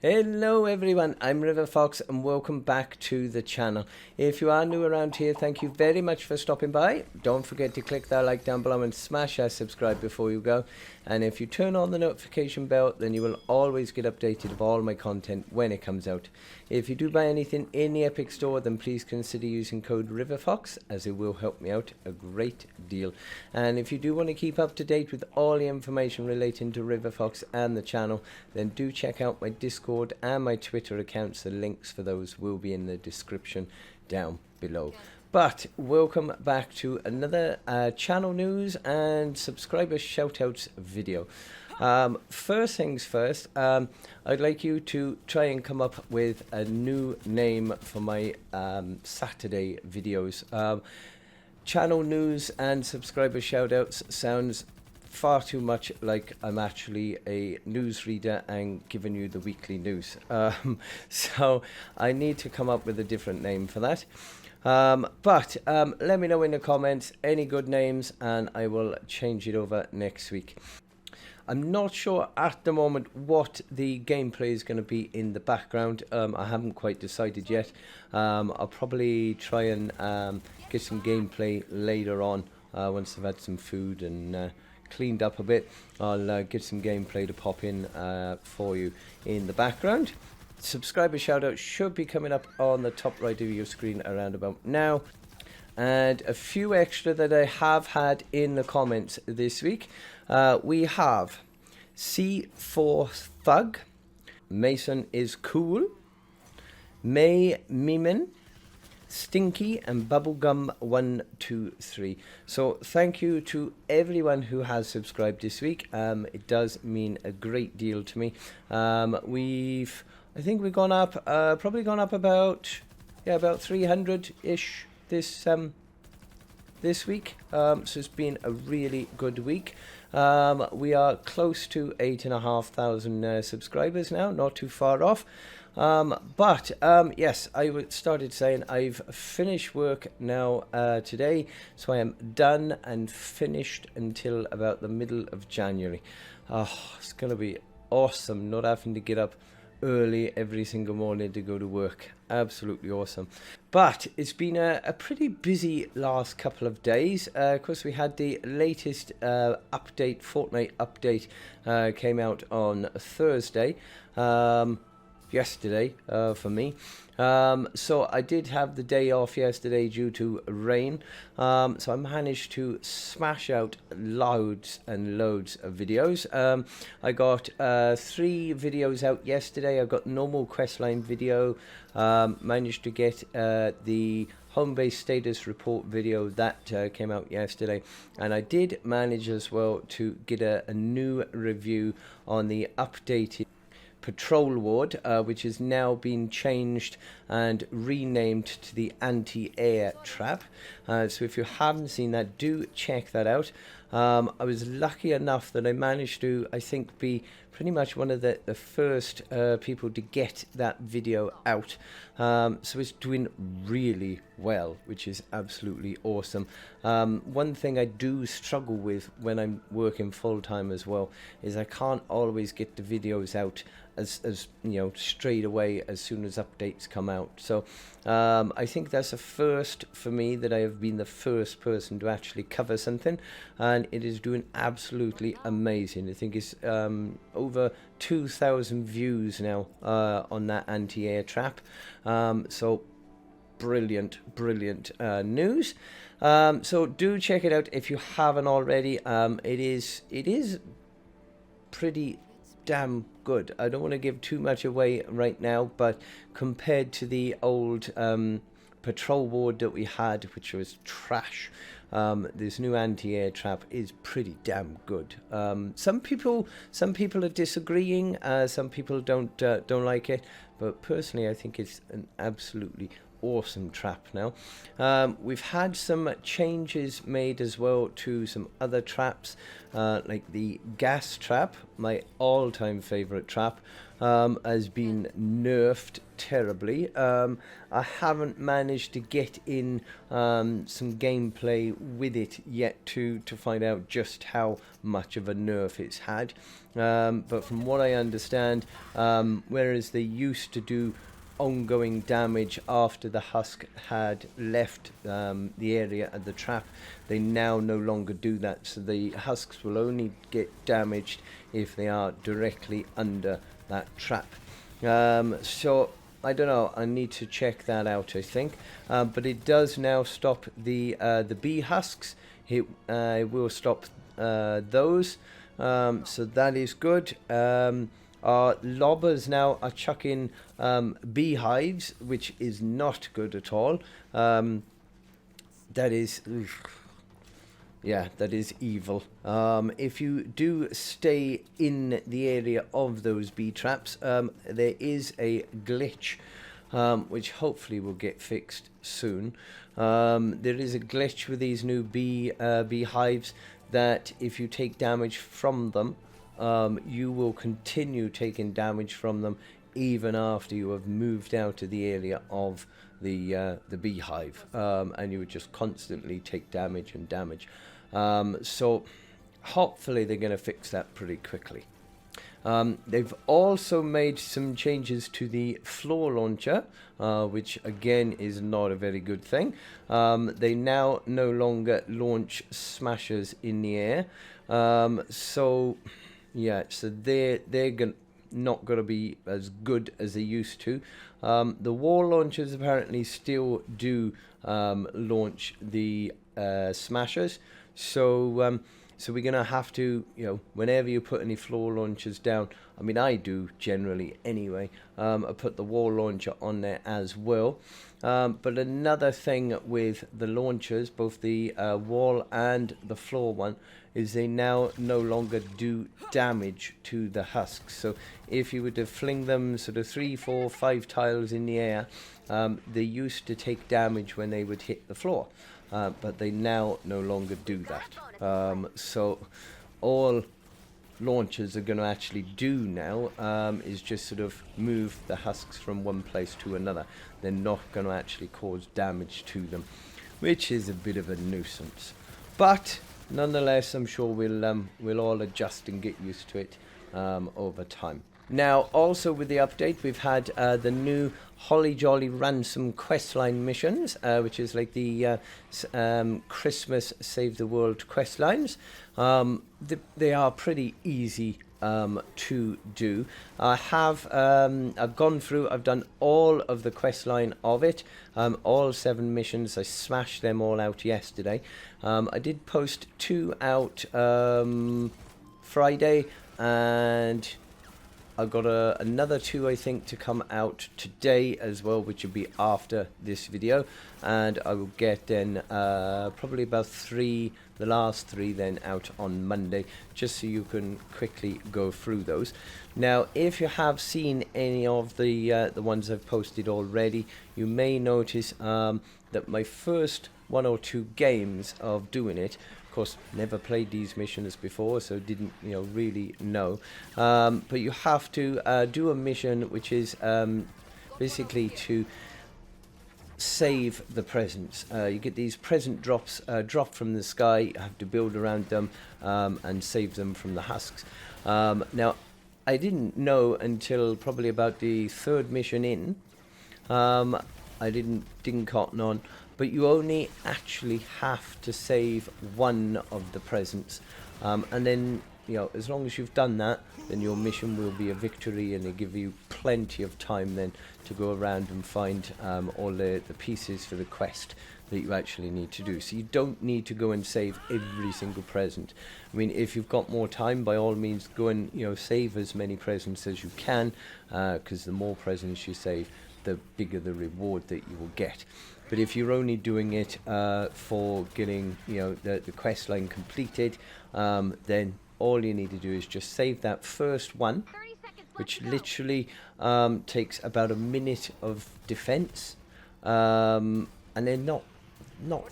Hello everyone, I'm RiverFox and welcome back to the channel. If you are new around here, thank you very much for stopping by. Don't forget to click that like down below and smash that subscribe before you go. And if you turn on the notification bell, then you will always get updated of all my content when it comes out. If you do buy anything in the Epic Store, then please consider using code RiverFox, as it will help me out a great deal. And if you do want to keep up to date with all the information relating to RiverFox and the channel, then do check out my Discord and my Twitter accounts. The links for those will be in the description down below. But welcome back to another channel news and subscriber shoutouts video. First things first, I'd like you to try and come up with a new name for my Saturday videos. Channel news and subscriber shoutouts sounds far too much like I'm actually a newsreader and giving you the weekly news. So I need to come up with a different name for that. But let me know in the comments any good names and I will change it over next week. I'm not sure at the moment what the gameplay is going to be in the background. I haven't quite decided yet. I'll probably try and get some gameplay later on once I've had some food and cleaned up a bit. I'll get some gameplay to pop in for you in the background. Subscriber shoutout should be coming up on the top right of your screen around about now. And a few extra that I have had in the comments this week. We have C4 Thug, Mason is Cool, May Mimin, Stinky, and Bubblegum123. So thank you to everyone who has subscribed this week. It does mean a great deal to me. I think we've gone up, probably gone up about 300-ish this week. So it's been a really good week. We are close to 8,500 subscribers now, not too far off. Yes, I started saying I've finished work now today, so I am done and finished until about the middle of January. It's going to be awesome not having to get up early every single morning to go to work. Absolutely awesome. But it's been a pretty busy last couple of days. Of course, we had the latest update, Fortnite update, came out on Thursday. Yesterday for me. So I did have the day off yesterday due to rain. So I managed to smash out loads and loads of videos. I got 3 videos out yesterday. I got normal questline video. Managed to get the home base status report video that came out yesterday, and I did manage as well to get a new review on the updated patrol ward, which has now been changed and renamed to the anti-air trap. So if you haven't seen that, do check that out. I was lucky enough that I managed to, I think, be pretty much one of the first people to get that video out. So it's doing really well, which is absolutely awesome. One thing I do struggle with when I'm working full-time as well is I can't always get the videos out as you know, straight away as soon as updates come out. So I think that's a first for me, that I have been the first person to actually cover something, and it is doing absolutely amazing. I think it's over 2,000 views now on that anti-air trap. So brilliant news. So do check it out if you haven't already. It is pretty damn good. I don't want to give too much away right now, but compared to the old patrol ward that we had, which was trash, this new anti-air trap is pretty damn good. Some people are disagreeing. Some people don't like it, but personally I think it's an absolutely awesome trap now. We've had some changes made as well to some other traps, like the gas trap, my all-time favorite trap. has been nerfed terribly. I haven't managed to get in some gameplay with it yet to find out just how much of a nerf it's had. But from what I understand, whereas they used to do ongoing damage after the husk had left the area of the trap, they now no longer do that. So the husks will only get damaged if they are directly under that trap. So I don't know, I need to check that out, I think. But it does now stop the bee husks. It will stop those. So that is good. Our lobbers now are chucking beehives, which is not good at all. That is, yeah, that is evil. If you do stay in the area of those bee traps, there is a glitch, which hopefully will get fixed soon. There is a glitch with these new beehives that if you take damage from them, you will continue taking damage from them even after you have moved out of the area of the beehive, and you would just constantly take damage and damage. So hopefully they're going to fix that pretty quickly. They've also made some changes to the floor launcher, which again is not a very good thing. They now no longer launch smashers in the air. So yeah, so they're not going to be as good as they used to. The wall launchers apparently still do launch the smashers. So so we're going to have to, whenever you put any floor launchers down, I mean, I do generally anyway, I put the wall launcher on there as well. But another thing with the launchers, both the wall and the floor one, is they now no longer do damage to the husks. So if you were to fling them sort of 3, 4, 5 tiles in the air, they used to take damage when they would hit the floor. But they now no longer do that. So all launchers are going to actually do now is just sort of move the husks from one place to another. They're not going to actually cause damage to them, which is a bit of a nuisance. But nonetheless, I'm sure we'll all adjust and get used to it over time. Now, also with the update, we've had the new Holly Jolly Ransom questline missions, which is like the Christmas Save the World questlines. They are pretty easy to do. I've gone through, I've done all of the questline of it, all 7 missions. I smashed them all out yesterday. I did post 2 out Friday, and I've got another 2, I think, to come out today as well, which will be after this video. And I will get then probably about 3, the last 3 then out on Monday, just so you can quickly go through those. Now, if you have seen any of the ones I've posted already, you may notice that my first 1 or 2 games of doing it, of course, never played these missions before, so didn't really know. But you have to do a mission which is basically to save the presents. You get these present drops dropped from the sky. You have to build around them and save them from the husks. Now, I didn't know until probably about the 3rd mission in. I didn't cotton on. But you only actually have to save 1 of the presents, and then as long as you've done that, then your mission will be a victory, and they give you plenty of time then to go around and find all the pieces for the quest that you actually need to do. So you don't need to go and save every single present. I mean, if you've got more time, by all means go and save as many presents as you can, because the more presents you save, the bigger the reward that you will get. But if you're only doing it for getting the quest line completed, then all you need to do is just save that first one, which literally takes about a minute of defense, and they're not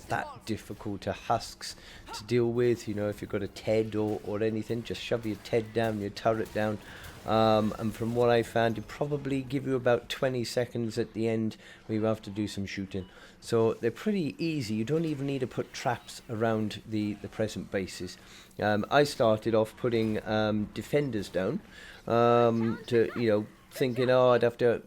that difficult to husks to deal with. If you've got a TED or anything, just shove your TED down, your turret down, and from what I found, it probably give you about 20 seconds at the end where you have to do some shooting. So they're pretty easy. You don't even need to put traps around the present bases. I started off putting defenders down to, thinking, oh, I'd have to,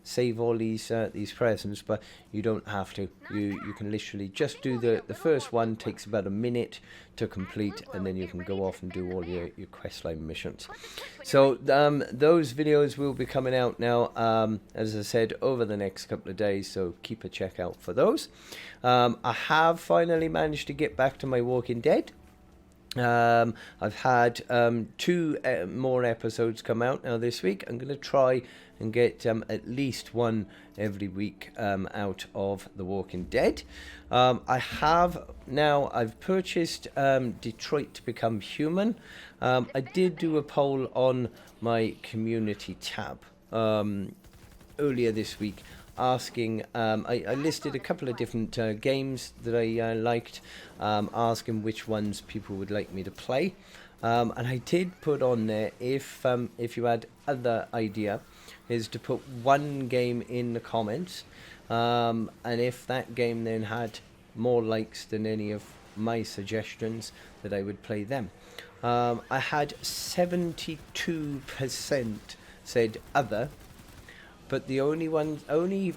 save all these presents, but you don't have to. You can literally just do the first one. Takes about a minute to complete, and then you can go off and do all your questline missions. So those videos will be coming out now, as I said, over the next couple of days, so keep a check out for those. I have finally managed to get back to my Walking Dead. I've had 2 more episodes come out now this week. I'm going to try and get at least one every week out of The Walking Dead. I've purchased Detroit Become Human. I did do a poll on my community tab earlier this week, asking, I listed a couple of different games that I liked, asking which ones people would like me to play, and I did put on there, if you had other idea, is to put one game in the comments, and if that game then had more likes than any of my suggestions, that I would play them. I had 72% said other, but the only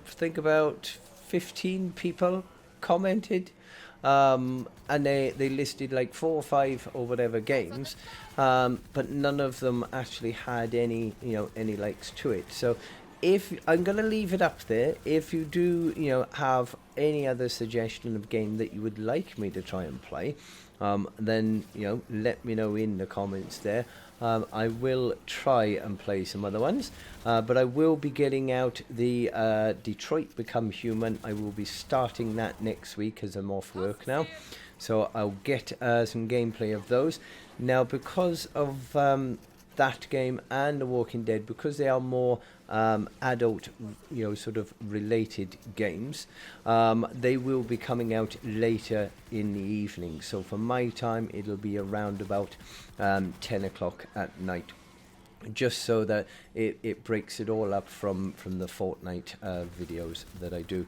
think about 15 people commented, and they listed like 4 or 5 or whatever games, but none of them actually had any likes to it. So if I'm gonna leave it up there, if you do have any other suggestion of game that you would like me to try and play, then let me know in the comments there. I will try and play some other ones, but I will be getting out the Detroit Become Human. I will be starting that next week as I'm off work now, so I'll get some gameplay of those. Now, because of that game and The Walking Dead, because they are more adult, sort of related games, they will be coming out later in the evening. So for my time, it'll be around about 10 o'clock at night, just so that it breaks it all up from the Fortnite videos that I do.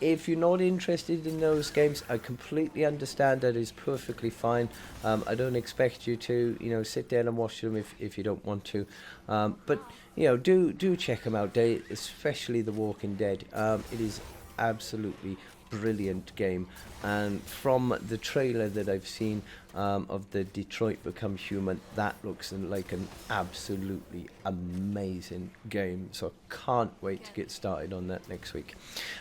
If you're not interested in those games, I completely understand. That is perfectly fine. I don't expect you to sit there and watch them if you don't want to, but do check them out, especially The Walking Dead. It is absolutely brilliant game, and from the trailer that I've seen of the Detroit Become Human, that looks like an absolutely amazing game, so I can't wait to get started on that next week.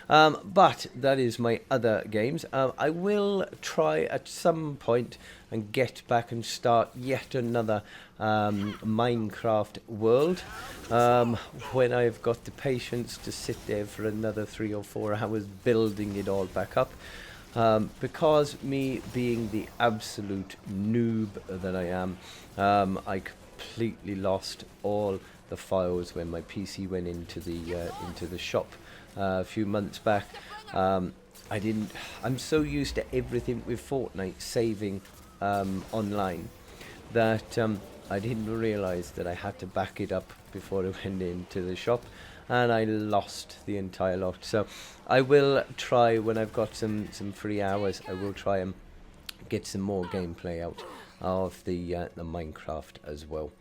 But that is my other games. I will try at some point and get back and start yet another Minecraft world, when I've got the patience to sit there for another 3 or 4 hours building it all back up, because me being the absolute noob that I am, I completely lost all the files when my PC went into the shop a few months back. I'm so used to everything with Fortnite saving online that I didn't realize that I had to back it up before I went into the shop, and I lost the entire lot. So I will try, when I've got some free hours, I will try and get some more gameplay out of the Minecraft as well.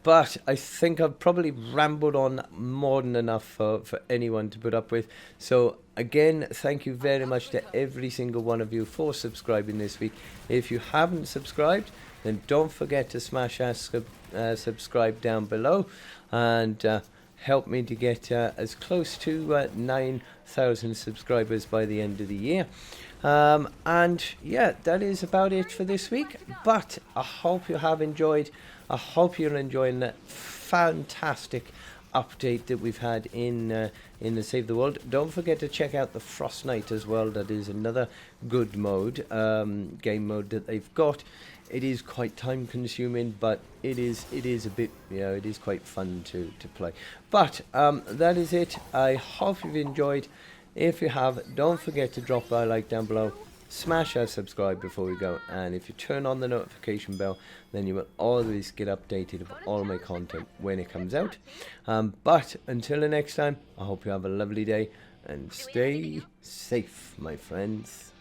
But I think I've probably rambled on more than enough for anyone to put up with. So again, thank you very much to every single one of you for subscribing this week. If you haven't subscribed, then don't forget to smash that subscribe down below, and help me to get as close to 9,000 subscribers by the end of the year. And yeah, that is about it for this week. But I hope you have enjoyed. I hope you're enjoying that fantastic update that we've had in the Save the World. Don't forget to check out the Frostnite as well. That is another good mode, game mode that they've got. It is quite time consuming, but it is a bit, it is quite fun to play. But that is it. I hope you've enjoyed. If you have, don't forget to drop a like down below. smash that subscribe before we go, and if you turn on the notification bell, then you will always get updated of all my content when it comes out. But until the next time, I hope you have a lovely day and stay safe, my friends.